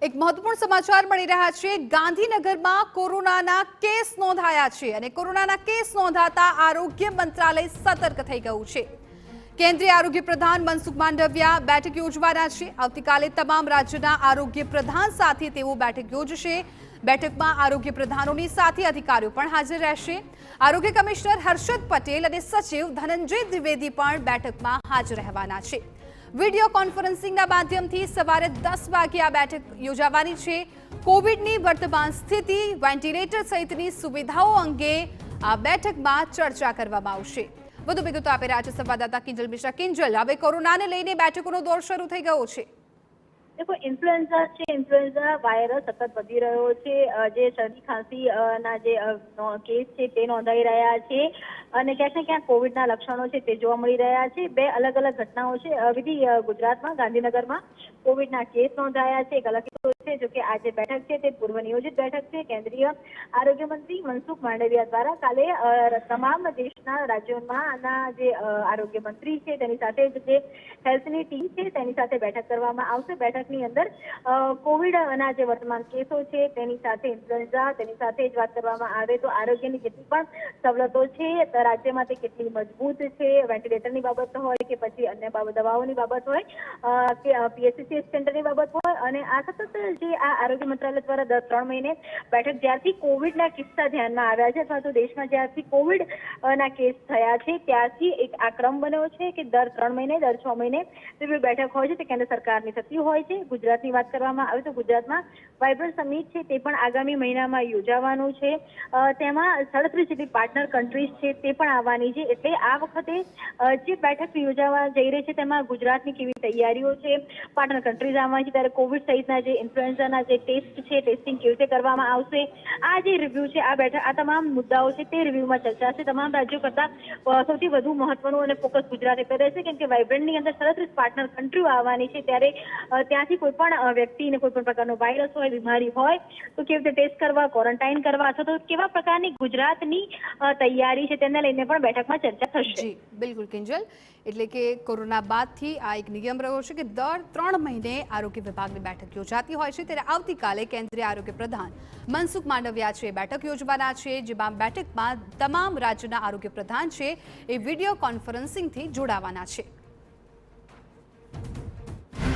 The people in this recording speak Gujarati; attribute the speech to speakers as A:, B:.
A: એક મહત્વપૂર્ણ સમાચાર મળી રહ્યા છે। ગાંધીનગરમાં કોરોનાના કેસ નોંધાયા છે અને કોરોનાના કેસ નોંધાતા આરોગ્ય મંત્રાલય સતર્ક થઈ ગયું છે। કેન્દ્રીય આરોગ્ય પ્રધાન મનસુખ માંડવિયા બેઠક યોજવાના છે। આવતીકાલે તમામ રાજ્યના આરોગ્ય પ્રધાન સાથે તેઓ બેઠક યોજશે। બેઠકમાં આરોગ્ય પ્રધાનોની સાથે અધિકારીઓ પણ હાજર રહેશે। આરોગ્ય કમિશનર હર્ષદ પટેલ અને સચિવ ધનંજય દ્વિવેદી પણ બેઠકમાં હાજર રહેવાના છે। વીડિયો કોન્ફરન્સિંગના માધ્યમથી સવારે 10 વાગે આ બેઠક યોજાવાની છે। કોવિડની વર્તમાન સ્થિતિ, વેન્ટિલેટર સહિતની સુવિધાઓ અંગે આ બેઠકમાં ચર્ચા કરવામાં આવશે। વધુ વિગતો આપી રહ્યા છે સંવાદદાતા કિંજલ મિશ્રા। કિંજલ, હવે કોરોનાને લઈને બેઠકોનો દોર શરૂ થઈ ગયો છે।
B: देखो इन्फ्लुएंजा છે, ઇન્ફ્લુએન્ઝા વાયરસ સતત વધી રહ્યો છે। જે શરદી ખાંસી ના જે કેસ છે તે નોંધાઈ રહ્યા છે અને ક્યાંક ને ક્યાંક કોવિડના લક્ષણો છે તે જોવા મળી રહ્યા છે। બે અલગ અલગ ઘટનાઓ છે। વિધિ ગુજરાતમાં ગાંધીનગરમાં કોવિડના કેસ નોંધાયા છે। એક અલગ કિસ્સો છે, જો કે આજે બેઠક છે તે પૂર્વ નિયોજિત બેઠક છે। કેન્દ્રીય આરોગ્ય મંત્રી મનસુખ માંડવિયા દ્વારા કાલે તમામ દેશના રાજ્યોના જે આરોગ્ય મંત્રી છે તેની સાથે જે હેલ્થની ટીમ છે તેની સાથે બેઠક કરવામાં આવશે। બેઠકની અંદર કોવિડના જે વર્તમાન કેસો છે તેની સાથે ઇન્ફ્લુએન્ઝા, તેની સાથે જ વાત કરવામાં આવે તો આરોગ્યની જેટલી પણ સવલતો છે રાજ્યમાં તે કેટલી મજબૂત છે, વેન્ટિલેટરની બાબત હોય કે પછી અન્ય દવાઓની બાબત હોય કે પીએચસી સેન્ટરની બાબત હોય, અને આ સતત જે આ આરોગ્ય મંત્રાલય દ્વારા દર 3 મહિને બેઠક જ્યારથી કોવિડના કિસ્સા ધ્યાનમાં આવ્યા છે અથવા તો દેશમાં જ્યારથી કોવિડના કેસ થયા છે ત્યારથી એક આ ક્રમ બન્યો છે કે દર 3 મહિને, દર 6 મહિને જે બેઠક હોય છે તે કેન્દ્ર સરકારની થતી હોય છે। ગુજરાતની વાત કરવામાં આવે તો ગુજરાતમાં વાઇબ્રન્ટ સમિટ છે તે પણ આગામી મહિનામાં યોજાવાનું છે। તેમાં 37 જેટલી પાર્ટનર કન્ટ્રીઝ છે તે પણ આવવાની છે। એટલે આ વખતે જે બેઠક યોજાવા જઈ રહી છે તેમાં ગુજરાતની કેવી તૈયારીઓ છે, પાર્ટનર કન્ટ્રીઝ આવવાની છે ત્યારે કોવિડ સહિતના જે ઇન્ફ્લુએન્ઝાના જે ટેસ્ટ છે, ટેસ્ટિંગ કેવી રીતે કરવામાં આવશે, આ જે રિવ્યુ છે, આ બેઠક, આ તમામ મુદ્દાઓ છે તે રિવ્યુમાં ચર્ચા છે। તમામ રાજ્યો કરતા સૌથી વધુ મહત્વનું અને ફોકસ ગુજરાત પર રહેશે કેમ કે વાઇબ્રન્ટની અંદર 37 પાર્ટનર કન્ટ્રીઓ આવવાની છે ત્યારે ત્યાંથી કોઈ પણ વ્યક્તિને કોઈ પણ પ્રકારનો વાયરસ હોય, બીમારી હોય તો કેવી રીતે ટેસ્ટ કરવા, ક્વોરન્ટાઇન કરવા અથવા તો કેવા પ્રકારની ગુજરાતની તૈયારી છે તેને લઈને પણ બેઠકમાં ચર્ચા થશે।
A: જી બિલકુલ કિંજલ, એટલે કે કોરોના બાદથી આ એક નિયમ રહ્યો છે કે દર 3 મહિને આરોગ્ય વિભાગની બેઠક યોજાતી હોય છે ત્યારે આવતીકાલે કેન્દ્રીય આરોગ્ય પ્રધાન મનસુખ માંડવિયા છે બેઠક યોજવાના છે, જેમાં બેઠકમાં તમામ રાજ્યના આરોગ્ય પ્રધાન છે એ વિડીયો કોન્ફરન્સિંગથી જોડાવાના છે।